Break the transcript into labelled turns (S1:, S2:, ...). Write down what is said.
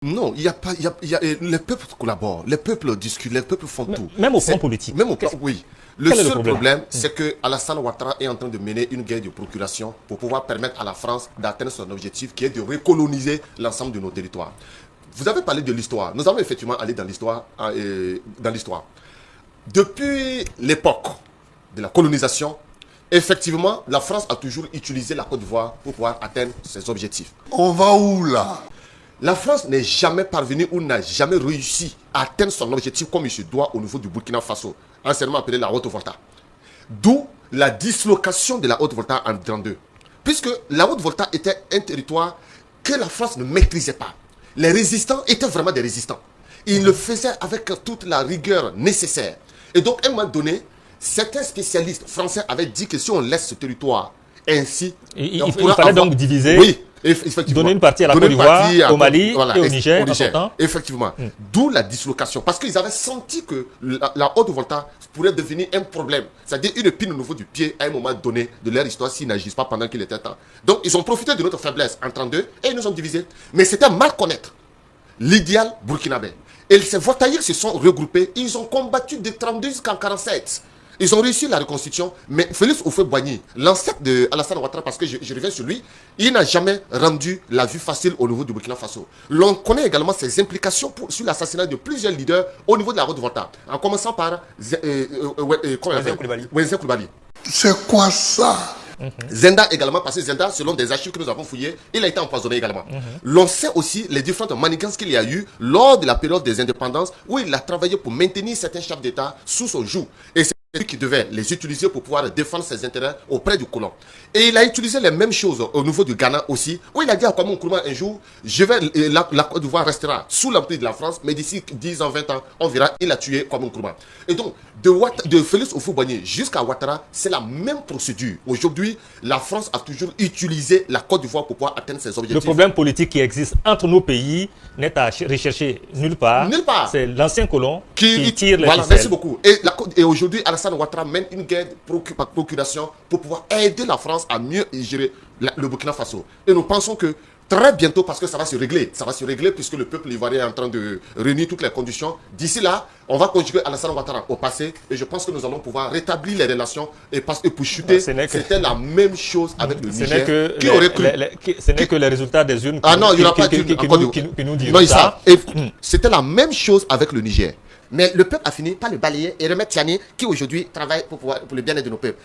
S1: Non, il y a pas, les peuples collaborent, les peuples discutent, les peuples font tout.
S2: Même au plan politique.
S1: Même au plan, oui. Le
S2: Quel est le
S1: seul
S2: problème?
S1: problème, c'est que Alassane Ouattara est en train de mener une guerre de procuration pour pouvoir permettre à la France d'atteindre son objectif qui est de recoloniser l'ensemble de nos territoires. Vous avez parlé de l'histoire. Nous allons effectivement aller dans l'histoire. Depuis l'époque de la colonisation, effectivement, la France a toujours utilisé la Côte d'Ivoire pour pouvoir atteindre ses objectifs.
S3: On va où là?
S1: La France n'est jamais parvenue ou n'a jamais réussi à atteindre son objectif comme il se doit au niveau du Burkina Faso, anciennement appelé la Haute-Volta. D'où la dislocation de la Haute-Volta en 1932. Puisque la Haute-Volta était un territoire que la France ne maîtrisait pas. Les résistants étaient vraiment des résistants. Ils le faisaient avec toute la rigueur nécessaire. Et donc, à un moment donné, certains spécialistes français avaient dit que si on laisse ce territoire ainsi,
S2: Il fallait donc diviser.
S1: Oui, effectivement.
S2: Donner une partie à la Côte d'Ivoire, au Mali et au Niger, en son temps.
S1: Effectivement. D'où la dislocation. Parce qu'ils avaient senti que la Haute-Volta pourrait devenir un problème. C'est-à-dire une épine au niveau du pied à un moment donné de leur histoire s'ils n'agissent pas pendant qu'il était temps. Donc, ils ont profité de notre faiblesse en 1932 et ils nous ont divisés. Mais c'était mal connaître l'idéal burkinabé. Et ces Voltaïrs se sont regroupés. Ils ont combattu de 1932 jusqu'en 1947. Ils ont réussi la reconstitution, mais Félix Houphouët-Boigny, l'ancêtre de Alassane Ouattara, parce que je reviens sur lui, il n'a jamais rendu la vie facile au niveau du Burkina Faso. L'on connaît également ses implications sur l'assassinat de plusieurs leaders au niveau de la Haute-Volta, en commençant par Wenzin Coulibaly.
S3: C'est quoi ça?
S1: Zenda également, parce que Zenda, selon des archives que nous avons fouillées, il a été empoisonné également. L'on sait aussi les différentes manigances qu'il y a eu lors de la période des indépendances, où il a travaillé pour maintenir certains chefs d'État sous son joug. Et c'est lui qui devait les utiliser pour pouvoir défendre ses intérêts auprès du colon. Et il a utilisé les mêmes choses au niveau du Ghana aussi, où il a dit à Kwame Nkrumah un jour, la Côte d'Ivoire restera sous l'emprise de la France, mais d'ici 10 ans, 20 ans, on verra, il a tué Kwame Nkrumah. Et donc, de Félix Houphouët-Boigny jusqu'à Ouattara, c'est la même procédure. Aujourd'hui, la France a toujours utilisé la Côte d'Ivoire pour pouvoir atteindre ses objectifs.
S2: Le problème politique qui existe entre nos pays n'est à rechercher nulle part.
S1: Nulle part.
S2: C'est l'ancien colon qui tire les ficelles.
S1: Merci beaucoup. Et aujourd'hui, Alassane Ouattara mène une guerre par procuration pour pouvoir aider la France à mieux gérer le Burkina Faso. Et nous pensons que très bientôt, parce que ça va se régler puisque le peuple ivoirien est en train de réunir toutes les conditions. D'ici là, on va conjuguer Alassane Ouattara au passé et je pense que nous allons pouvoir rétablir les relations et pour chuter, c'était la même chose avec le Niger. Qui aurait cru?
S2: Ce n'est que les résultats des urnes qui nous disent ça.
S1: C'était la même chose avec le Niger. Mais le peuple a fini par le balayer et remettre Tiani qui aujourd'hui travaille pour le bien-être de nos peuples.